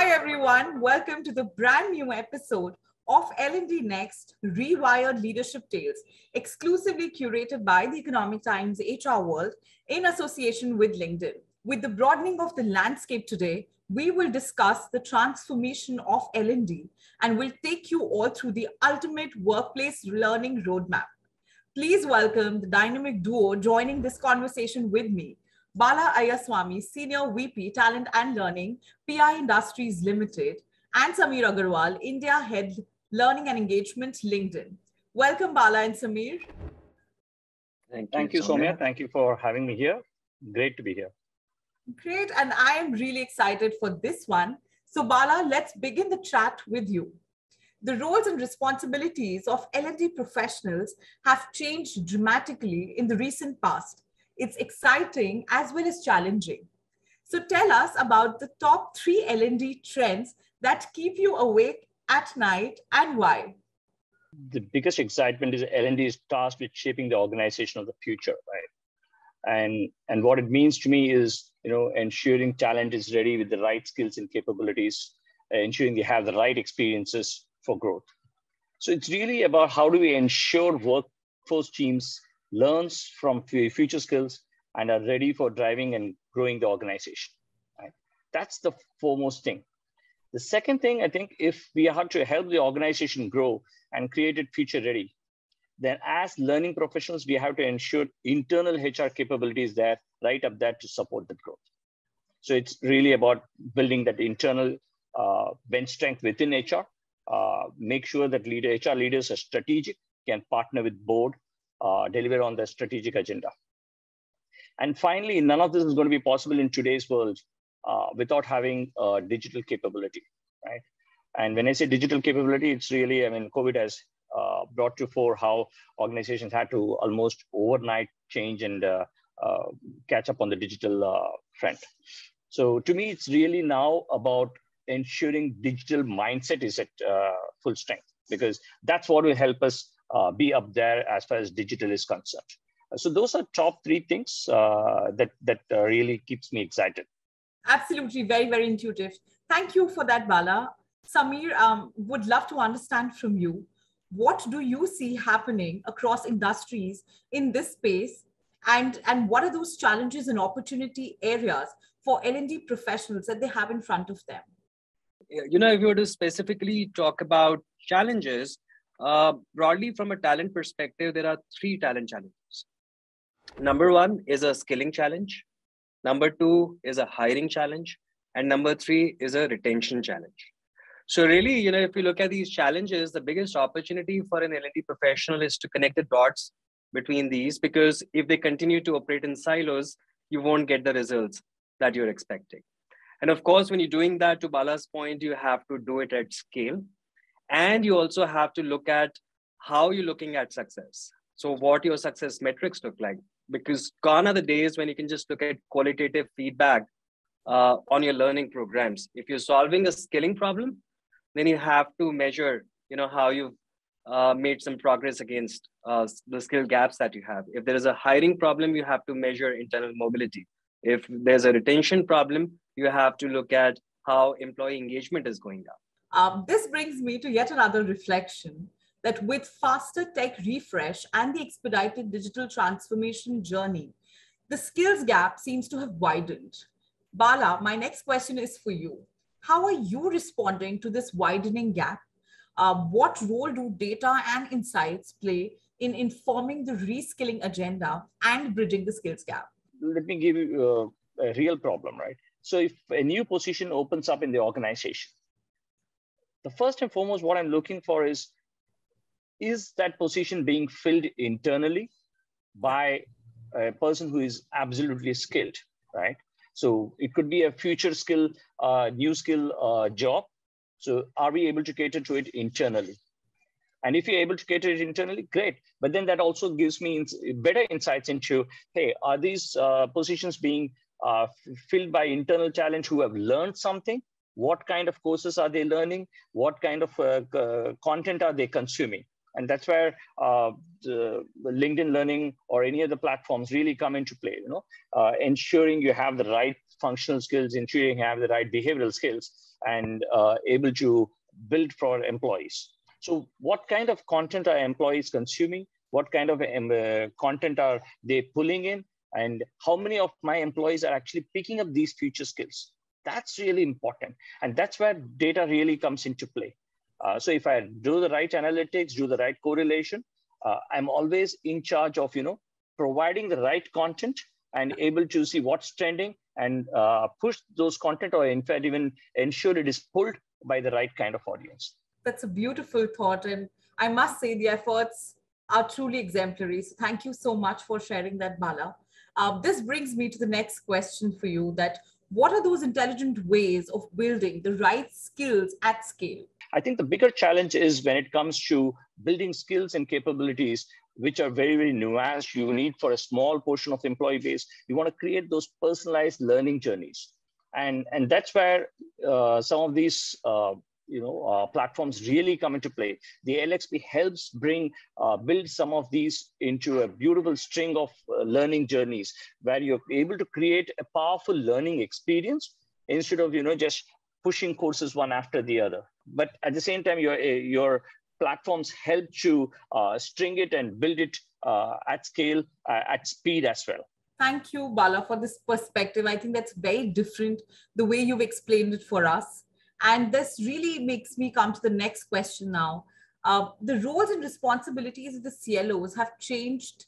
Hi everyone, welcome to the brand new episode of L&D Next Rewired Leadership Tales, exclusively curated by the Economic Times HR World in association with LinkedIn. With the broadening of the landscape today, we will discuss the transformation of L&D and will take you all through the ultimate workplace learning roadmap. Please welcome the dynamic duo joining this conversation with me, Bala Aiyaswamy, Senior VP, Talent and Learning, PI Industries Limited, and Samir Agarwal, India Head, Learning and Engagement, LinkedIn. Welcome, Bala and Samir. Thank you, Saumya. Thank you for having me here. Great to be here. Great, and I am really excited for this one. So, Bala, let's begin the chat with you. The roles and responsibilities of L&D professionals have changed dramatically in the recent past. It's exciting as well as challenging. So tell us about the top 3 L&D trends that keep you awake at night and why. The biggest excitement is L&D is tasked with shaping the organization of the future, right? And what it means to me is, ensuring talent is ready with the right skills and capabilities, ensuring they have the right experiences for growth. So it's really about how do we ensure workforce teams learns from future skills and are ready for driving and growing the organization. Right? That's the foremost thing. The second thing, I think, if we have to help the organization grow and create it future ready, then as learning professionals, we have to ensure internal HR capabilities there, right up there to support the growth. So it's really about building that internal bench strength within HR, make sure that HR leaders are strategic, can partner with board, deliver on the strategic agenda. And finally, none of this is going to be possible in today's world without having digital capability, right? And when I say digital capability, it's really, COVID has brought to fore how organizations had to almost overnight change and catch up on the digital front. So to me, it's really now about ensuring digital mindset is at full strength, because that's what will help us be up there as far as digital is concerned. So those are top 3 things that really keeps me excited. Absolutely, very, very intuitive. Thank you for that, Bala. Samir, would love to understand from you, what do you see happening across industries in this space, and what are those challenges and opportunity areas for L&D professionals that they have in front of them? If you were to specifically talk about challenges, broadly from a talent perspective, there are 3 talent challenges. Number 1 is a skilling challenge. Number 2 is a hiring challenge. And number 3 is a retention challenge. So really, if you look at these challenges, the biggest opportunity for an L&D professional is to connect the dots between these, because if they continue to operate in silos, you won't get the results that you're expecting. And of course, when you're doing that, to Bala's point, you have to do it at scale. And you also have to look at how you're looking at success. So what your success metrics look like, because gone are the days when you can just look at qualitative feedback on your learning programs. If you're solving a skilling problem, then you have to measure, how you've made some progress against the skill gaps that you have. If there is a hiring problem, you have to measure internal mobility. If there's a retention problem, you have to look at how employee engagement is going up. This brings me to yet another reflection that with faster tech refresh and the expedited digital transformation journey, the skills gap seems to have widened. Bala, my next question is for you. How are you responding to this widening gap? What role do data and insights play in informing the reskilling agenda and bridging the skills gap? Let me give you a real problem, right? So if a new position opens up in the organization, the first and foremost, what I'm looking for is that position being filled internally by a person who is absolutely skilled, right? So it could be a future skill, new skill job. So are we able to cater to it internally? And if you're able to cater it internally, great. But then that also gives me better insights into, hey, are these positions being filled by internal talent who have learned something? What kind of courses are they learning? What kind of content are they consuming? And that's where the LinkedIn Learning or any other platforms really come into play, ensuring you have the right functional skills, ensuring you have the right behavioral skills, and able to build for employees. So what kind of content are employees consuming? What kind of content are they pulling in? And how many of my employees are actually picking up these future skills? That's really important. And that's where data really comes into play. So if I do the right analytics, do the right correlation, I'm always in charge of, providing the right content and able to see what's trending and push those content, or in fact, even ensure it is pulled by the right kind of audience. That's a beautiful thought. And I must say the efforts are truly exemplary. So thank you so much for sharing that, Bala. This brings me to the next question for you, that what are those intelligent ways of building the right skills at scale? I think the bigger challenge is when it comes to building skills and capabilities, which are very, very nuanced, you need for a small portion of employee base. You want to create those personalized learning journeys. And that's where some of these platforms really come into play. The LXP helps build some of these into a beautiful string of learning journeys where you're able to create a powerful learning experience instead of just pushing courses one after the other. But at the same time, your platforms help to string it and build it at scale, at speed as well. Thank you, Bala, for this perspective. I think that's very different, the way you've explained it for us. And this really makes me come to the next question now. The roles and responsibilities of the CLOs have changed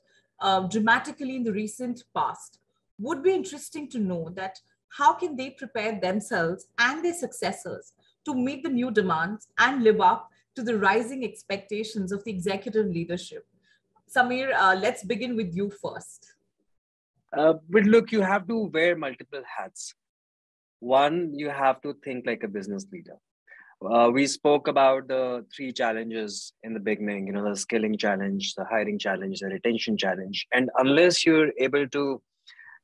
dramatically in the recent past. Would be interesting to know that how can they prepare themselves and their successors to meet the new demands and live up to the rising expectations of the executive leadership? Samir, let's begin with you first. But look, you have to wear multiple hats. One, you have to think like a business leader. We spoke about the three challenges in the beginning, the skilling challenge, the hiring challenge, the retention challenge. And unless you're able to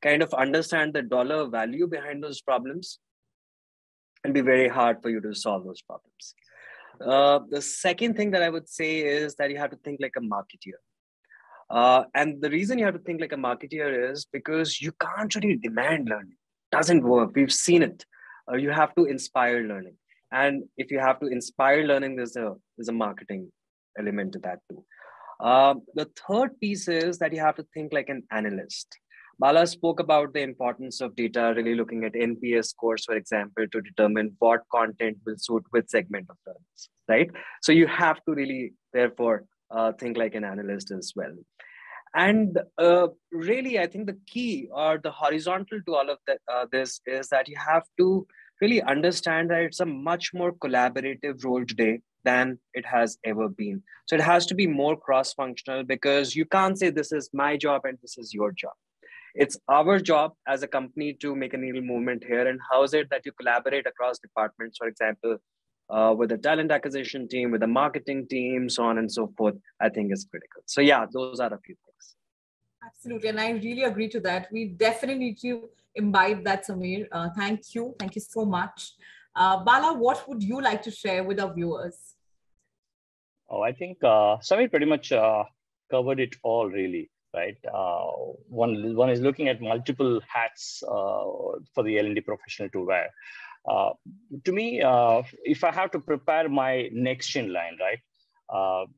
kind of understand the dollar value behind those problems, it'll be very hard for you to solve those problems. The second thing that I would say is that you have to think like a marketeer. And the reason you have to think like a marketeer is because you can't really demand learning. It doesn't work. We've seen it. You have to inspire learning. And if you have to inspire learning, there's a marketing element to that too. The third piece is that you have to think like an analyst. Bala spoke about the importance of data, really looking at NPS scores, for example, to determine what content will suit which segment of learners, right? So you have to really, therefore, think like an analyst as well. And really, I think the key or the horizontal to all of this is that you have to really understand that it's a much more collaborative role today than it has ever been. So it has to be more cross-functional, because you can't say this is my job and this is your job. It's our job as a company to make a needle movement here. And how is it that you collaborate across departments, for example, with the talent acquisition team, with the marketing team, so on and so forth, I think is critical. So yeah, those are a few things. Absolutely. And I really agree to that. We definitely need to imbibe that, Samir. Thank you. Thank you so much. Bala, what would you like to share with our viewers? Oh, I think Samir pretty much covered it all, really. Right. One is looking at multiple hats for the L&D professional to wear. To me, if I have to prepare my next in line, right,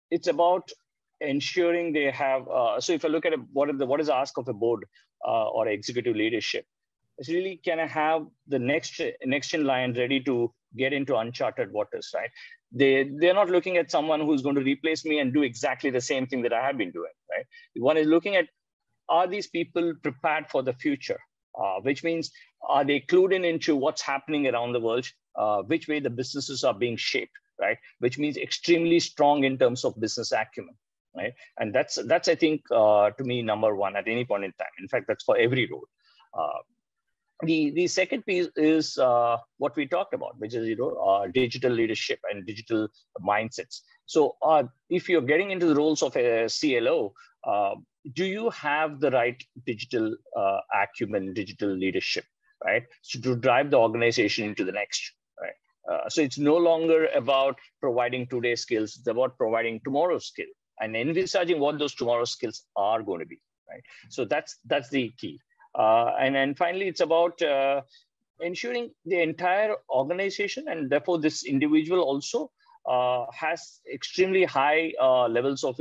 it's about ensuring they have. So if I look at what is the ask of a board or executive leadership, it's really, can I have the next in line ready to get into uncharted waters, right? They're not looking at someone who's going to replace me and do exactly the same thing that I have been doing, right? One is looking at, are these people prepared for the future? Which means, are they clued into what's happening around the world? Which way the businesses are being shaped, right? Which means extremely strong in terms of business acumen, right? And that's I think, to me, number one at any point in time. In fact, that's for every role. The second piece is what we talked about, which is digital leadership and digital mindsets. So if you're getting into the roles of a CLO, do you have the right digital acumen, digital leadership, right? So to drive the organization into the next, right? So it's no longer about providing today's skills, it's about providing tomorrow's skill and envisaging what those tomorrow's skills are going to be, right? So that's the key. And then finally, it's about ensuring the entire organization, and therefore this individual also has extremely high levels of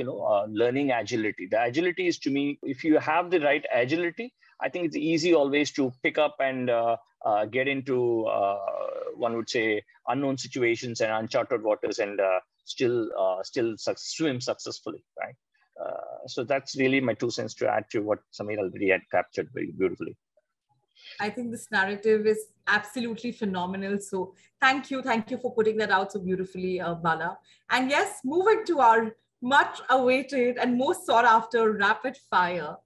learning agility. The agility is, to me, if you have the right agility, I think it's easy always to pick up and get into, one would say, unknown situations and uncharted waters, and still swim successfully, right? So that's really my 2 cents to add to what Saumya already had captured very beautifully. I think this narrative is absolutely phenomenal. So thank you for putting that out so beautifully, Bala. And yes, moving to our much awaited and most sought after rapid fire.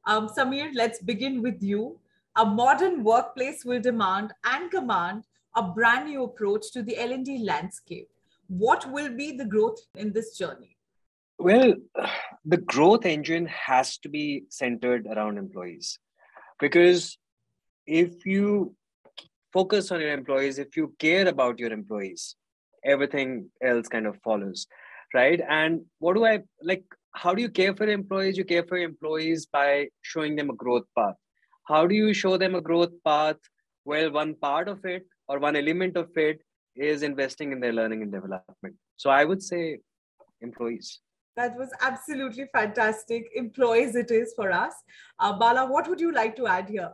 Saumya, let's begin with you. A modern workplace will demand and command a brand new approach to the L&D landscape. What will be the growth in this journey? Well, the growth engine has to be centered around employees, because if you focus on your employees, if you care about your employees, everything else kind of follows, right? And how do you care for employees? You care for employees by showing them a growth path. How do you show them a growth path? Well, one part of it, or one element of it, is investing in their learning and development. So I would say employees. That was absolutely fantastic. Employees it is for us. Bala, what would you like to add here?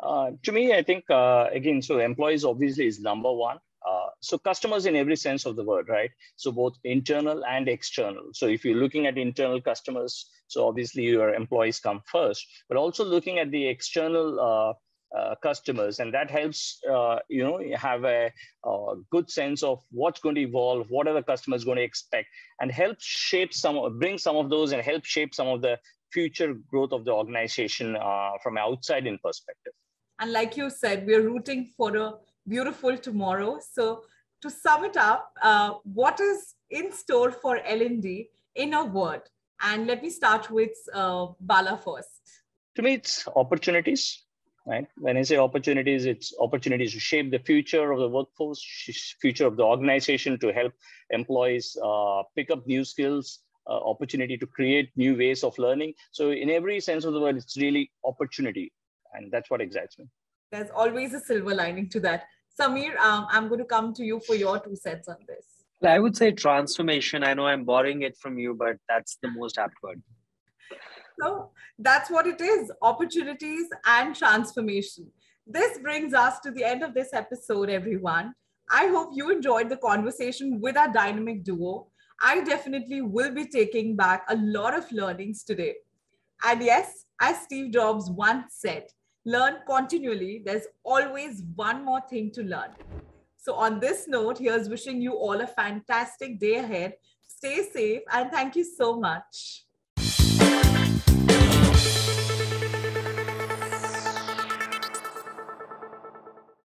To me, I think, again, so employees obviously is number one. So customers in every sense of the word, right? So both internal and external. So if you're looking at internal customers, so obviously your employees come first, but also looking at the external customers, and that helps have a good sense of what's going to evolve, what are the customers going to expect, and help shape bring some of those and help shape some of the future growth of the organization from outside in perspective. And like you said, we're rooting for a beautiful tomorrow. So to sum it up, what is in store for L&D in a word? And let me start with Bala first. To me, it's opportunities. Right? When I say opportunities, it's opportunities to shape the future of the workforce, future of the organization, to help employees pick up new skills, opportunity to create new ways of learning. So in every sense of the word, it's really opportunity. And that's what excites me. There's always a silver lining to that. Saumya, I'm going to come to you for your 2 cents on this. I would say transformation. I know I'm borrowing it from you, but that's the most apt word. So that's what it is, opportunities and transformation. This brings us to the end of this episode, everyone. I hope you enjoyed the conversation with our dynamic duo. I definitely will be taking back a lot of learnings today. And yes, as Steve Jobs once said, learn continually. There's always one more thing to learn. So on this note, here's wishing you all a fantastic day ahead. Stay safe and thank you so much.